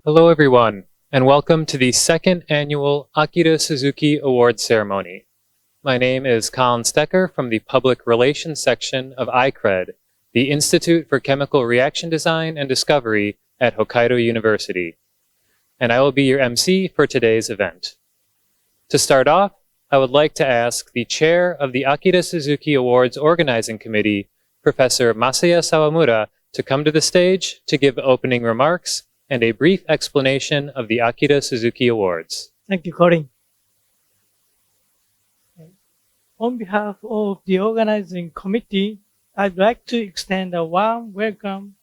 Hello everyone, and welcome to the second annual Akira Suzuki Awards ceremony. My name is Colin Stecker from the Public Relations section of ICRED, the Institute for Chemical Reaction Design and Discovery at Hokkaido University. And I will be your MC for today's event. To start off, I would like to ask the chair of the Akira Suzuki Awards Organizing Committee, Professor Masaya Sawamura, to come to the stage to give opening remarks and a brief explanation of the Akira Suzuki Awards. Thank you, Colin. On behalf of the organizing committee, I'd like to extend a warm welcome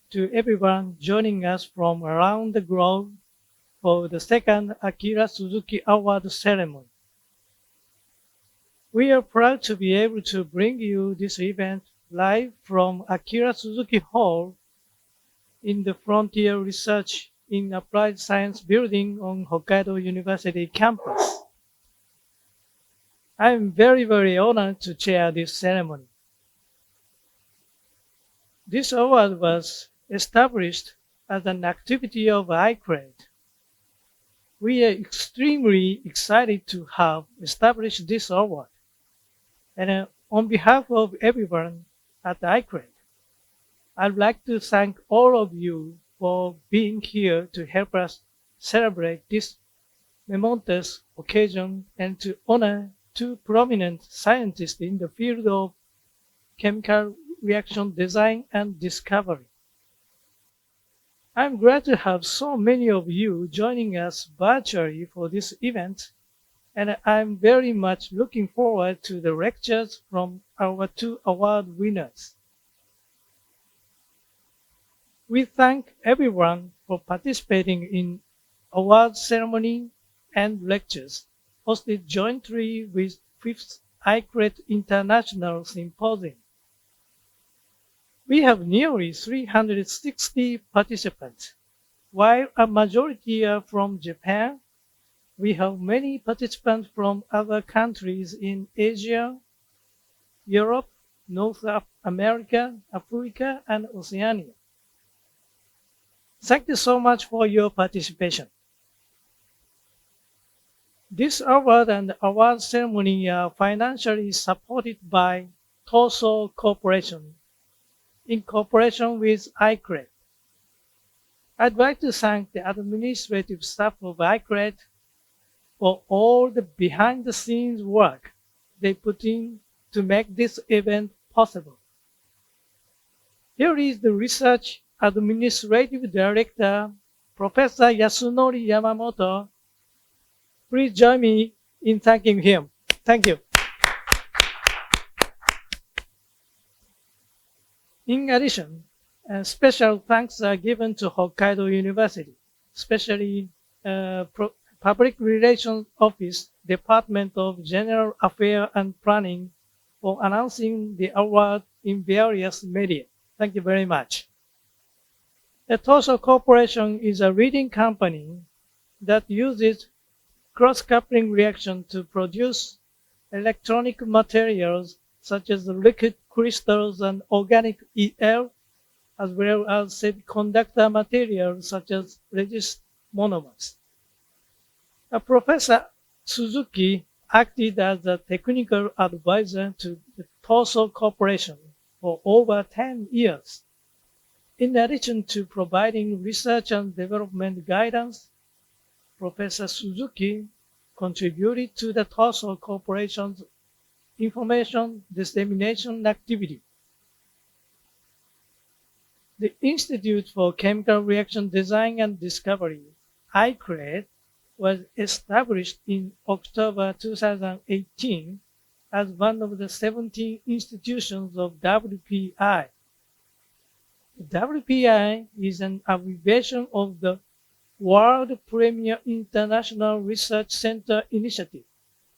to everyone joining us from around the globe for the second Akira Suzuki Award ceremony. We are proud to be able to bring you this event live from Akira Suzuki Hall in the Frontier Research in Applied Science building on Hokkaido University campus. I am very honored to chair this ceremony. This award was established as an activity of ICRED. We are extremely excited to have established this award. And on behalf of everyone at ICRED, I'd like to thank all of you for being here to help us celebrate this momentous occasion and to honor two prominent scientists in the field of chemical reaction design and discovery. I'm glad to have so many of you joining us virtually for this event, and I'm very much looking forward to the lectures from our two award winners. We thank everyone for participating in award ceremony and lectures hosted jointly with 5th ICRED International Symposium. We have nearly 360 participants. While a majority are from Japan, we have many participants from other countries in Asia, Europe, North America, Africa, and Oceania. Thank you so much for your participation. This award and award ceremony are financially supported by Toso Corporation in cooperation with ICRED. I'd like to thank the administrative staff of ICRED for all the behind-the-scenes work they put in to make this event possible. Here is the Research Administrative Director, Professor Yasunori Yamamoto. Please join me in thanking him. Thank you. In addition, special thanks are given to Hokkaido University, especially Public Relations Office, Department of General Affairs and Planning for announcing the award in various media. Thank you very much. The Toso Corporation is a leading company that uses cross-coupling reaction to produce electronic materials such as liquid crystals and organic EL, as well as semiconductor materials such as resist monomers. Professor Suzuki acted as a technical advisor to the Toso Corporation for over 10 years. In addition to providing research and development guidance, Professor Suzuki contributed to the Toso Corporation's information dissemination activity. The Institute for Chemical Reaction Design and Discovery, ICRED, was established in October 2018 as one of the 17 institutions of WPI. The WPI is an abbreviation of the World Premier International Research Center Initiative,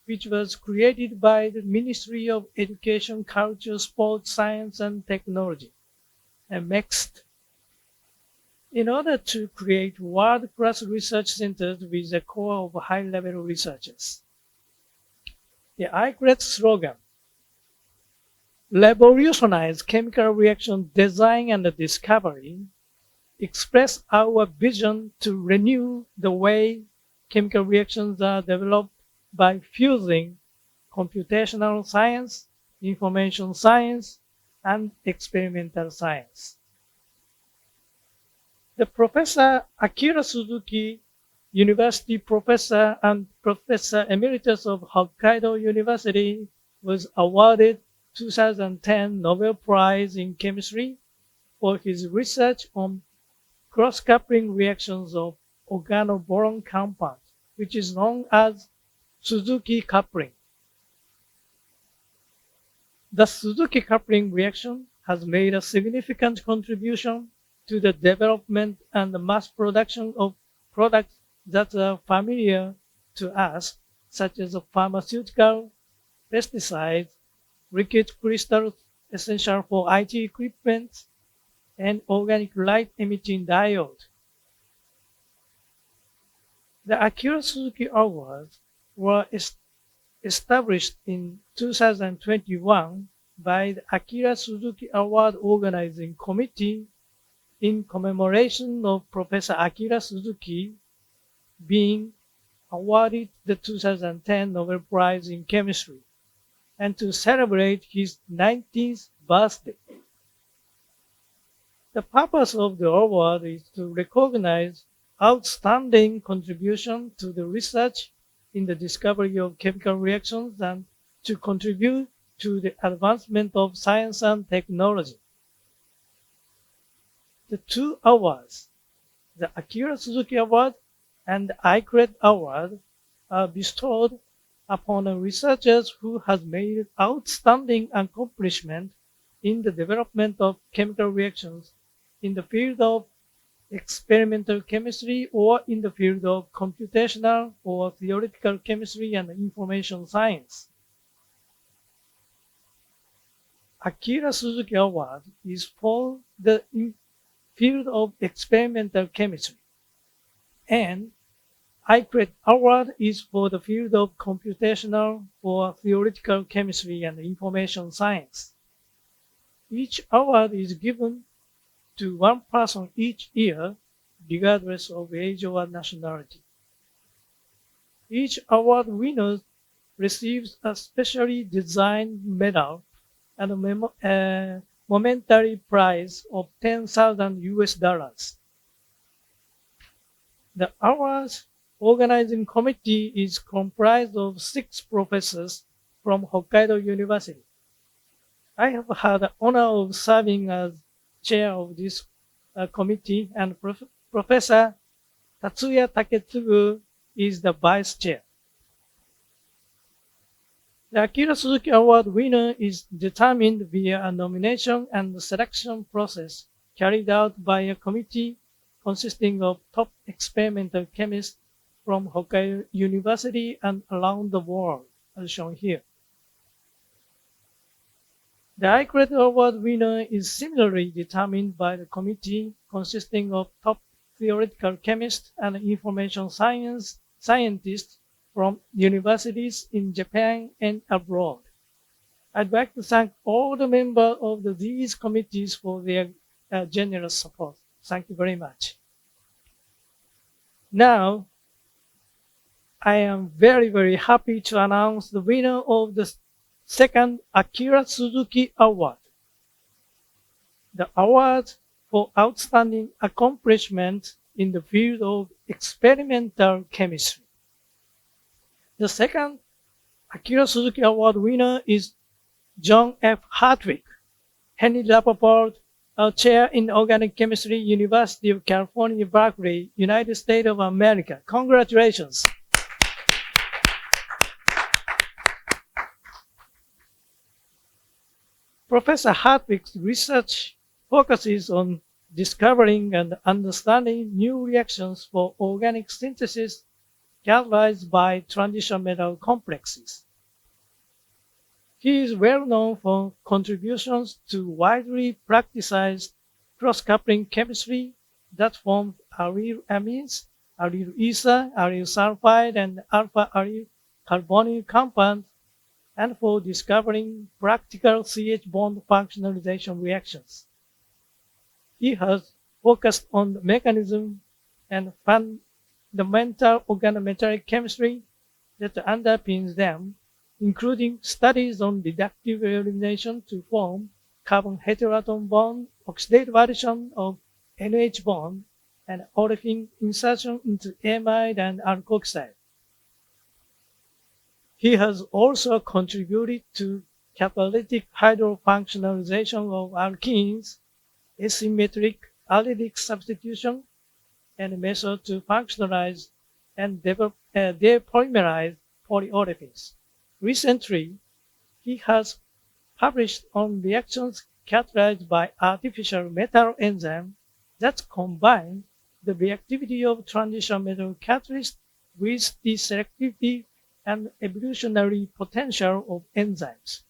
which was created by the Ministry of Education, Culture, Sport, Science, and Technology, and MEXT, in order to create world-class research centers with a core of high-level researchers. The ICRED slogan, revolutionize chemical reaction design and discovery, express our vision to renew the way chemical reactions are developed by fusing computational science, information science, and experimental science. The Professor Akira Suzuki, University Professor and Professor Emeritus of Hokkaido University, was awarded 2010 Nobel Prize in Chemistry for his research on cross-coupling reactions of organoboron compounds, which is known as Suzuki coupling. The Suzuki coupling reaction has made a significant contribution to the development and the mass production of products that are familiar to us, such as pharmaceutical, pesticides, liquid crystals essential for IT equipment, and organic light-emitting diode. The Akira Suzuki Awards were established in 2021 by the Akira Suzuki Award Organizing Committee in commemoration of Professor Akira Suzuki being awarded the 2010 Nobel Prize in Chemistry and to celebrate his 90th birthday. The purpose of the award is to recognize outstanding contribution to the research in the discovery of chemical reactions and to contribute to the advancement of science and technology. The two awards, the Akira Suzuki Award and the ICRED Award, are bestowed upon researchers who have made outstanding accomplishment in the development of chemical reactions in the field of experimental chemistry or in the field of computational or theoretical chemistry and information science. Akira Suzuki Award is for the field of experimental chemistry, and ICRED Award is for the field of computational or theoretical chemistry and information science. Each award is given to one person each year, regardless of age or nationality. Each award winner receives a specially designed medal and a momentary prize of 10,000 US dollars. The awards organizing committee is comprised of 6 professors from Hokkaido University. I have had the honor of serving as chair of this committee, and Professor Tatsuya Taketsugu is the vice chair. The Akira Suzuki Award winner is determined via a nomination and selection process carried out by a committee consisting of top experimental chemists from Hokkaido University and around the world, as shown here. The ICRED Award winner is similarly determined by the committee consisting of top theoretical chemists and information scientists from universities in Japan and abroad. I'd like to thank all the members of these committees for their generous support. Thank you very much. Now, I am very, very happy to announce the winner of the second Akira Suzuki Award. The award for outstanding accomplishment in the field of experimental chemistry. The second Akira Suzuki Award winner is John F. Hartwig, Henry Rappaport, a chair in organic chemistry, University of California, Berkeley, United States of America. Congratulations. Professor Hartwig's research focuses on discovering and understanding new reactions for organic synthesis catalyzed by transition metal complexes. He is well known for contributions to widely practiced cross-coupling chemistry that forms allyl amines, allyl ether, allyl sulfide, and alpha-allyl carbonyl compounds, and for discovering practical CH bond functionalization reactions. He has focused on the mechanism and fundamental organometallic chemistry that underpins them, including studies on reductive elimination to form carbon heteroatom bond, oxidative addition of NH bond, and olefin insertion into amide and alkoxide. He has also contributed to catalytic hydrofunctionalization of alkenes, asymmetric allylic substitution, and method to functionalize and depolymerize polyolefins. Recently, he has published on reactions catalyzed by artificial metal enzymes that combine the reactivity of transition metal catalysts with the selectivity and evolutionary potential of enzymes.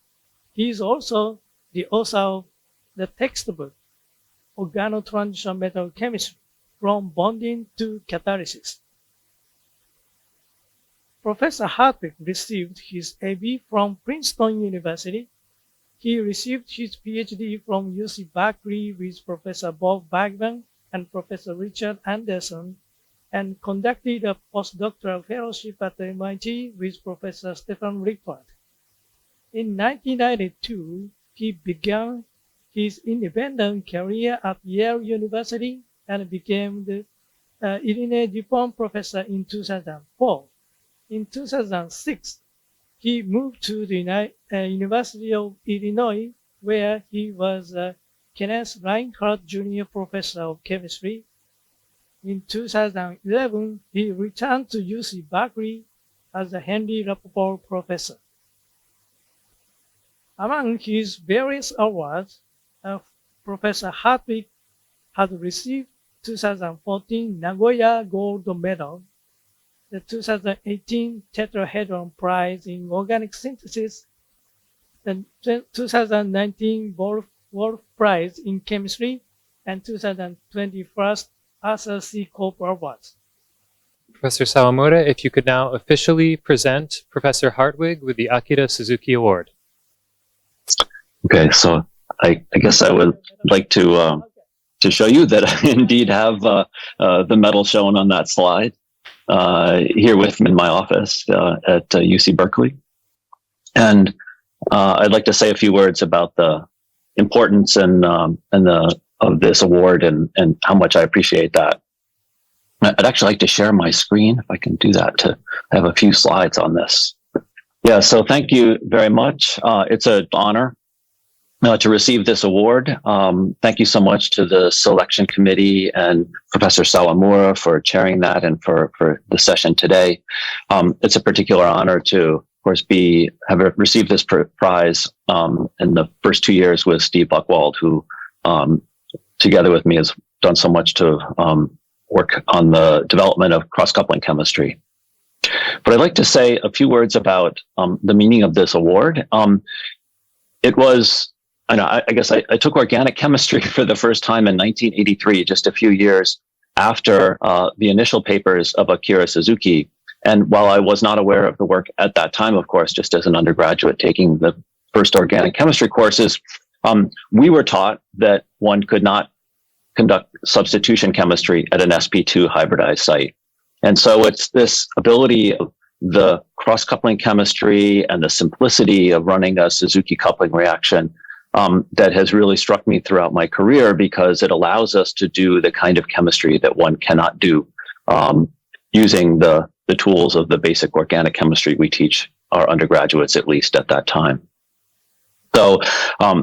He is also the author of the textbook, Organotransition Metal Chemistry, From Bonding to Catalysis. Professor Hartwig received his AB from Princeton University. He received his PhD from UC Berkeley with Professor Bob Bergman and Professor Richard Anderson, and conducted a postdoctoral fellowship at MIT with Professor Stephen Rippert. In 1992, he began his independent career at Yale University and became the Illinois DuPont professor in 2004. In 2006, he moved to the University of Illinois, where he was Kenneth Reinhardt Jr. Professor of Chemistry. In 2011, he returned to UC Berkeley as a Henry Rappaport Professor. Among his various awards, Professor Hartwig has received 2014 Nagoya Gold Medal, the 2018 Tetrahedron Prize in Organic Synthesis, the 2019 Wolf Prize in Chemistry, and 2021 Arthur C. Cope Awards. Professor Sawamura, if you could now officially present Professor Hartwig with the Akira Suzuki Award. Okay, so I guess I would like to show you that I indeed have the medal shown on that slide here with me in my office at UC Berkeley. And I'd like to say a few words about the importance of this award and how much I appreciate that. I'd actually like to share my screen, if I can do that, to have a few slides on this. Yeah, so thank you very much. It's an honor to receive this award. Thank you so much to the selection committee and Professor Sawamura for chairing that and for the session today. It's a particular honor to, of course, have received this prize in the first 2 years with Steve Buchwald, who together with me has done so much to work on the development of cross-coupling chemistry. But I'd like to say a few words about the meaning of this award. It was, I guess I took organic chemistry for the first time in 1983, just a few years after the initial papers of Akira Suzuki. And while I was not aware of the work at that time, of course, just as an undergraduate taking the first organic chemistry courses, we were taught that one could not conduct substitution chemistry at an sp2 hybridized site. And so it's this ability of the cross-coupling chemistry and the simplicity of running a Suzuki coupling reaction that has really struck me throughout my career, because it allows us to do the kind of chemistry that one cannot do using the tools of the basic organic chemistry we teach our undergraduates, at least at that time. So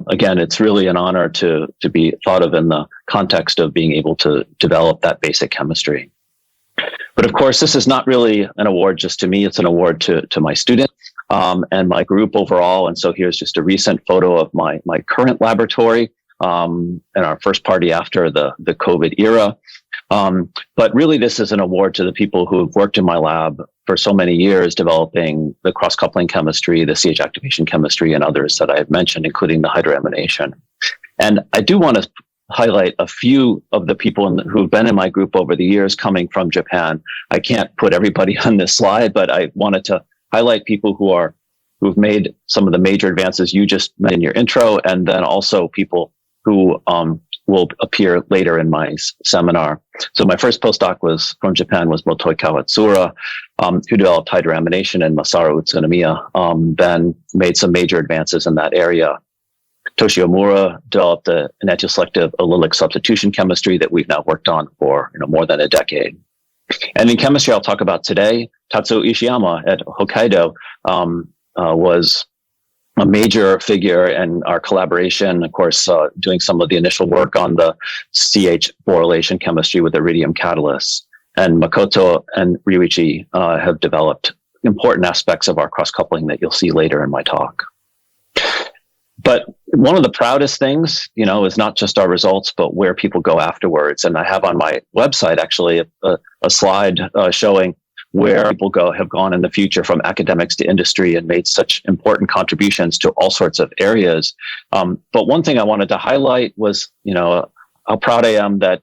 again, it's really an honor to be thought of in the context of being able to develop that basic chemistry. But of course, this is not really an award just to me. It's an award to my students and my group overall. And so here's just a recent photo of my current laboratory and our first party after the COVID era. But really, this is an award to the people who have worked in my lab for so many years, developing the cross-coupling chemistry, the CH activation chemistry, and others that I have mentioned, including the hydroamination. And I do want to highlight a few of the people who've been in my group over the years coming from Japan. I can't put everybody on this slide, but I wanted to highlight people who've made some of the major advances you just met in your intro, and then also people who will appear later in my seminar. So my first postdoc was from Japan, was Motoi Kawatsura, who developed hydroamination, and Masaru Utsunomiya then made some major advances in that area. Toshio Mura developed an antiselective allylic substitution chemistry that we've now worked on for more than a decade. And in chemistry, I'll talk about today, Tatsuo Ishiyama at Hokkaido was a major figure in our collaboration, of course, doing some of the initial work on the CH phosphorylation chemistry with iridium catalysts. And Makoto and Ryuichi have developed important aspects of our cross-coupling that you'll see later in my talk. But one of the proudest things, is not just our results, but where people go afterwards. And I have on my website actually a slide showing where people have gone in the future from academics to industry and made such important contributions to all sorts of areas. But one thing I wanted to highlight was, how proud I am that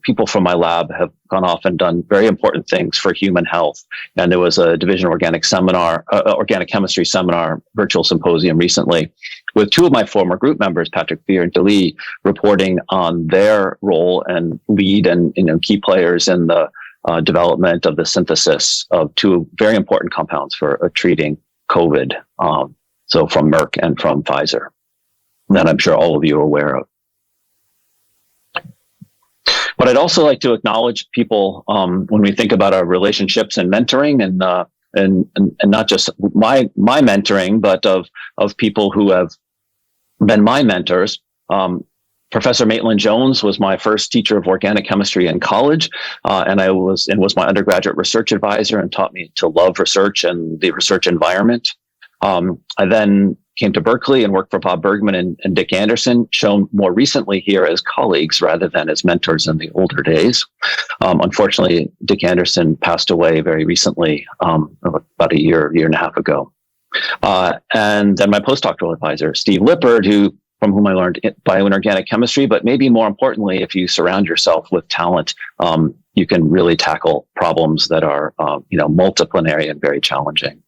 people from my lab have gone off and done very important things for human health. And there was a division organic chemistry seminar, virtual symposium recently, with two of my former group members, Patrick Fear and Dali, reporting on their role and lead and key players in the development of the synthesis of two very important compounds for treating COVID. So from Merck and from Pfizer, that I'm sure all of you are aware of. But I'd also like to acknowledge people when we think about our relationships and mentoring, and not just my mentoring, but of people who have been my mentors. Professor Maitland Jones was my first teacher of organic chemistry in college, and was my undergraduate research advisor and taught me to love research and the research environment. I then came to Berkeley and worked for Bob Bergman and Dick Anderson, shown more recently here as colleagues rather than as mentors in the older days. Unfortunately, Dick Anderson passed away very recently, about a year and a half ago. And then my postdoctoral advisor, Steve Lippard, from whom I learned bioinorganic chemistry, but maybe more importantly, if you surround yourself with talent, you can really tackle problems that are, multiplanary and very challenging.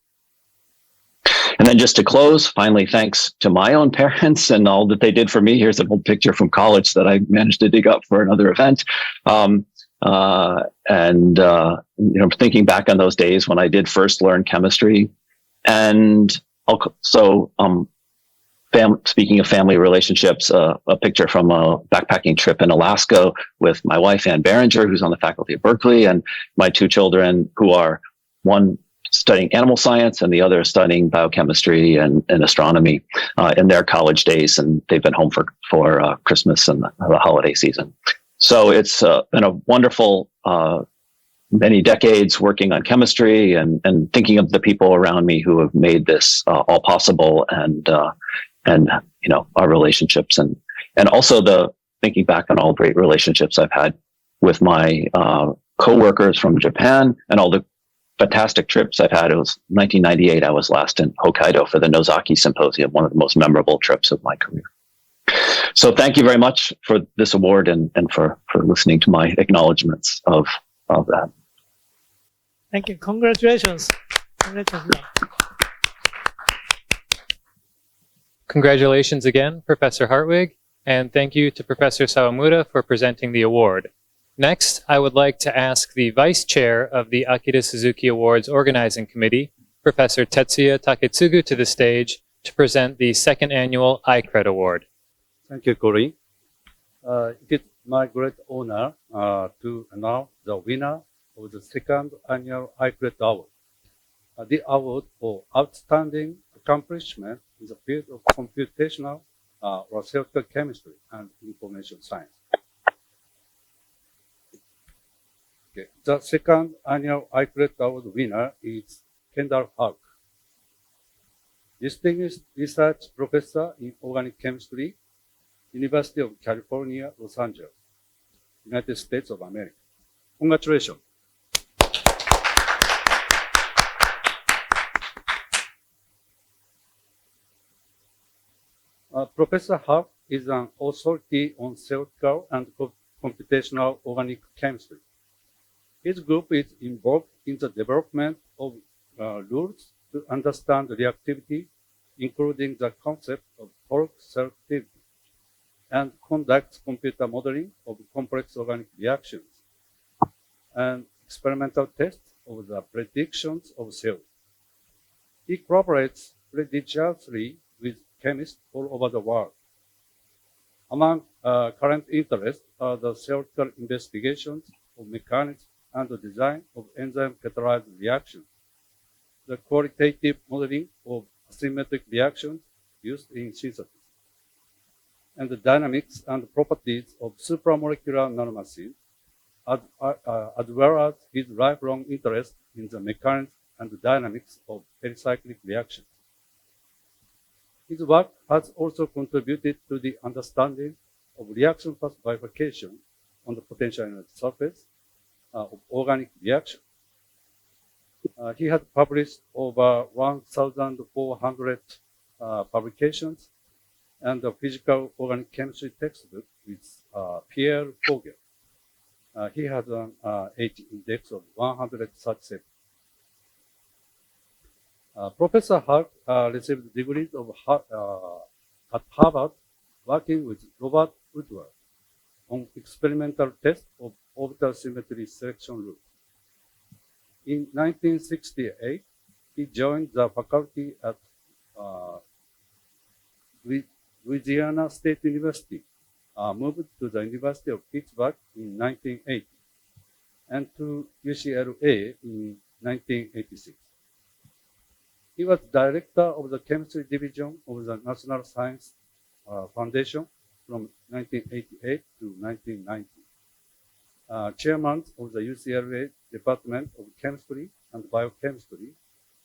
And then just to close, finally, thanks to my own parents and all that they did for me. Here's an old picture from college that I managed to dig up for another event. Thinking back on those days when I did first learn chemistry. And also, speaking of family relationships, a picture from a backpacking trip in Alaska with my wife, Ann Berenger, who's on the faculty at Berkeley, and my two children, who are one studying animal science and the other studying biochemistry and astronomy in their college days. And they've been home for Christmas and the holiday season. So it's been a wonderful many decades working on chemistry and thinking of the people around me who have made this all possible, and our relationships and also thinking back on all great relationships I've had with my coworkers from Japan and all the fantastic trips I've had. It was 1998. I was last in Hokkaido for the Nozaki Symposium, one of the most memorable trips of my career. So thank you very much for this award and for listening to my acknowledgments of that. Thank you. Congratulations. Congratulations again, Professor Hartwig, and thank you to Professor Sawamura for presenting the award. Next, I would like to ask the Vice Chair of the Akira Suzuki Awards Organizing Committee, Professor Tetsuya Taketsugu, to the stage to present the second annual iCred Award. Thank you, Corey. It is my great honor to announce the winner of the second annual iCred Award, the award for outstanding accomplishment in the field of computational or cellular chemistry and information science. Okay. The second annual iCred Award winner is Kendall Hawk, distinguished research professor in organic chemistry, University of California, Los Angeles, United States of America. Congratulations. Professor Hawk is an authority on cellular and computational organic chemistry. His group is involved in the development of rules to understand reactivity, including the concept of bulk selectivity. and conducts computer modeling of complex organic reactions and experimental tests of the predictions of cells. He collaborates religiously with chemists all over the world. Among current interests are the theoretical investigations of mechanisms and the design of enzyme catalyzed reactions, the qualitative modeling of asymmetric reactions used in synthesis, and the dynamics and properties of supramolecular nanomachines, as well as his lifelong interest in the mechanics and the dynamics of pericyclic reactions. His work has also contributed to the understanding of reaction path bifurcation on the potential energy surface of organic reactions. He has published over 1,400 publications and a physical organic chemistry textbook with Pierre Vogel. He has an H index of 137. Professor Hart received degrees at Harvard working with Robert Woodward on experimental tests of orbital symmetry selection rules. In 1968, he joined the faculty at Louisiana State University, moved to the University of Pittsburgh in 1980, and to UCLA in 1986. He was director of the chemistry division of the National Science Foundation from 1988 to 1990. Chairman of the UCLA Department of Chemistry and Biochemistry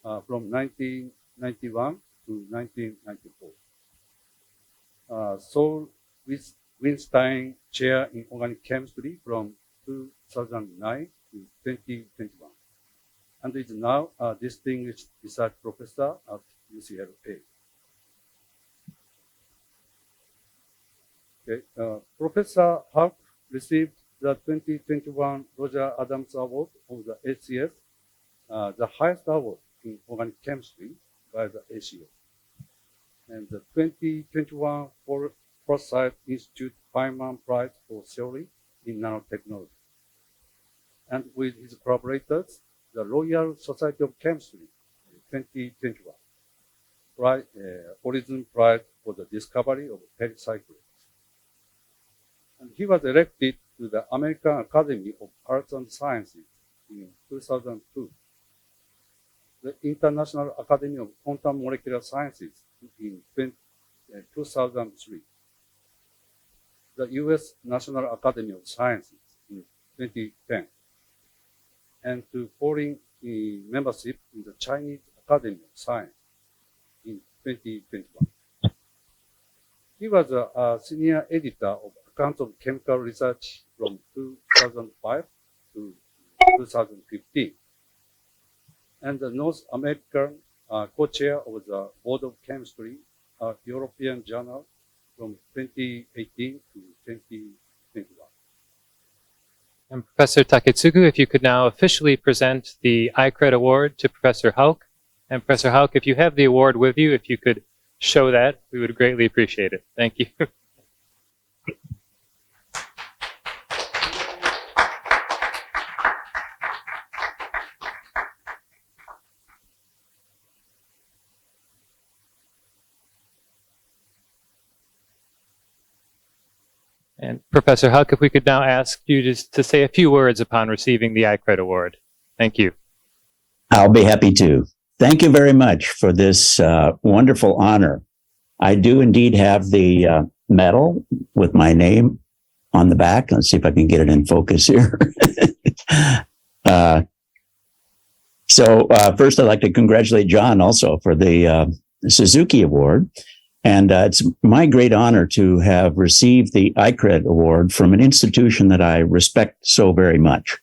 from 1991 to 1994. Saul Winstein Chair in Organic Chemistry from 2009 to 2021, and is now a distinguished research professor at UCLA. Okay. Professor Hart received the 2021 Roger Adams Award of the ACS, the highest award in organic chemistry by the ACS, and the 2021 Forsyth Institute Feynman Prize for Theory in Nanotechnology, and with his collaborators, the Royal Society of Chemistry 2021 Horizon Prize for the discovery of pericyclics. And he was elected to the American Academy of Arts and Sciences in 2002, the International Academy of Quantum Molecular Sciences in 2003, the U.S. National Academy of Sciences in 2010, and to foreign membership in the Chinese Academy of Science in 2021. He was a senior editor of Accounts of Chemical Research from 2005 to 2015, and the North American co-chair of the Board of Chemistry, European Journal from 2018 to 2021. And Professor Taketsugu, if you could now officially present the ICRED Award to Professor Hauk. And Professor Hauk, if you have the award with you, if you could show that, we would greatly appreciate it. Thank you. And Professor Hauk, if we could now ask you just to say a few words upon receiving the ICRED Award. Thank you. I'll be happy to. Thank you very much for this wonderful honor. I do indeed have the medal with my name on the back. Let's see if I can get it in focus here. So first, I'd like to congratulate John also for the Suzuki Award. And it's my great honor to have received the ICRED Award from an institution that I respect so very much.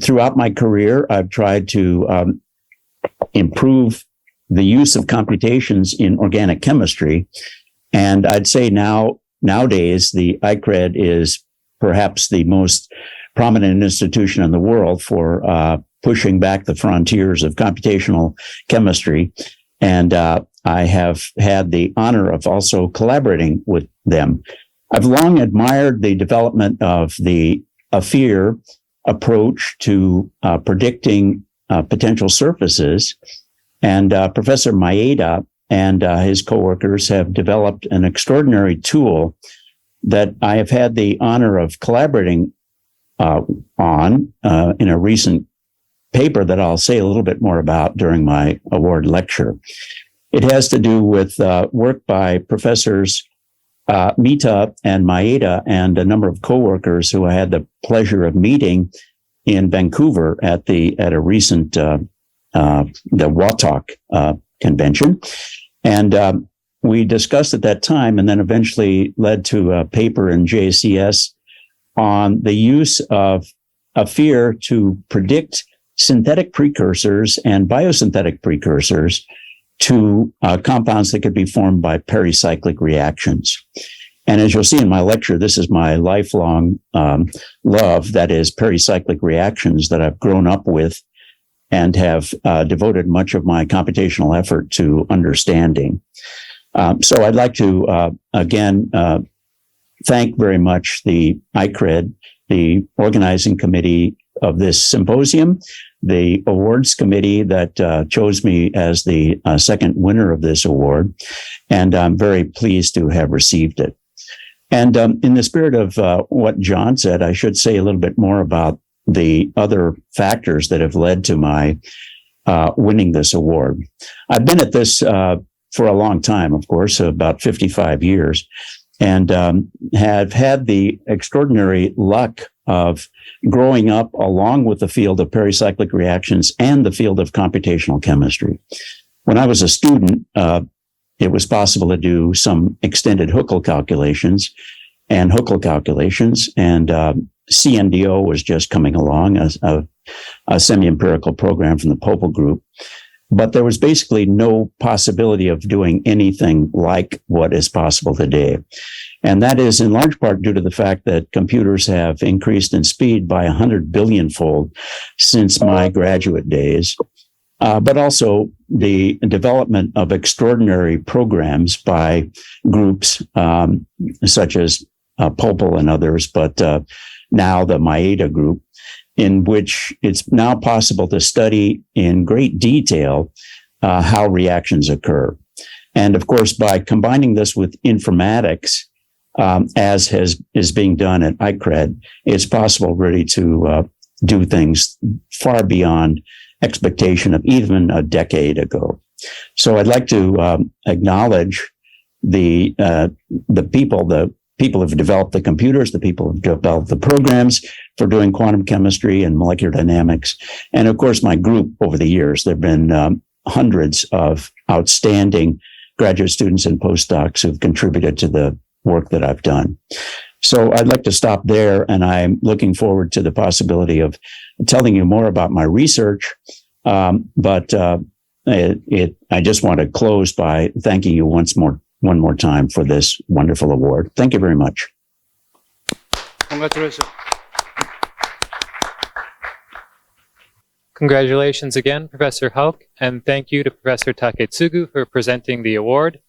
Throughout my career, I've tried to improve the use of computations in organic chemistry. And I'd say nowadays, the ICRED is perhaps the most prominent institution in the world for pushing back the frontiers of computational chemistry. And I have had the honor of also collaborating with them. I've long admired the development of the AFIR approach to predicting potential surfaces. And Professor Maeda and his coworkers have developed an extraordinary tool that I have had the honor of collaborating on in a recent paper that I'll say a little bit more about during my award lecture. It has to do with work by Professors Mita and Maeda and a number of coworkers who I had the pleasure of meeting in Vancouver at a recent the WATOC convention. And we discussed at that time, and then eventually led to a paper in JCS on the use of AFIR to predict synthetic precursors and biosynthetic precursors to compounds that could be formed by pericyclic reactions. And as you'll see in my lecture, this is my lifelong love, that is pericyclic reactions that I've grown up with and have devoted much of my computational effort to understanding. So I'd like to, again, thank very much the ICRED, the organizing committee of this symposium, the awards committee that chose me as the second winner of this award, and I'm very pleased to have received it. And in the spirit of what John said, I should say a little bit more about the other factors that have led to my winning this award. I've been at this for a long time, of course, about 55 years, and have had the extraordinary luck of growing up along with the field of pericyclic reactions and the field of computational chemistry. When I was a student, it was possible to do some extended Huckel calculations, and CNDO was just coming along, a semi-empirical program from the Popel Group. But there was basically no possibility of doing anything like what is possible today. And that is in large part due to the fact that computers have increased in speed by 100 billion fold since my graduate days. But also the development of extraordinary programs by groups such as Popel and others, but now the Maeda group, in which it's now possible to study in great detail how reactions occur. And of course, by combining this with informatics, as is being done at ICRED, it's possible really to do things far beyond expectation of even a decade ago. So I'd like to acknowledge the people who've developed the computers, the people who've developed the programs for doing quantum chemistry and molecular dynamics, and of course my group over the years. There have been hundreds of outstanding graduate students and postdocs who've contributed to the work that I've done. So I'd like to stop there, and I'm looking forward to the possibility of telling you more about my research. But I just want to close by thanking you one more time for this wonderful award. Thank you very much. Congratulations. Congratulations again, Professor Hauk, and thank you to Professor Taketsugu for presenting the award.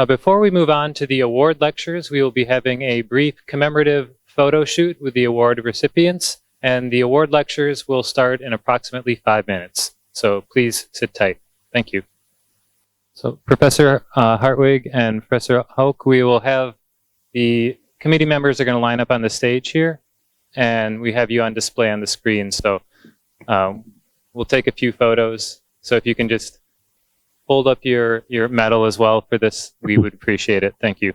Before we move on to the award lectures, we will be having a brief commemorative photo shoot with the award recipients, and the award lectures will start in approximately 5 minutes. So please sit tight. Thank you. So Professor Hartwig and Professor Hauk, we will have the committee members are going to line up on the stage here, and we have you on display on the screen. So we'll take a few photos. So if you can just hold up your medal as well for this, we would appreciate it. Thank you.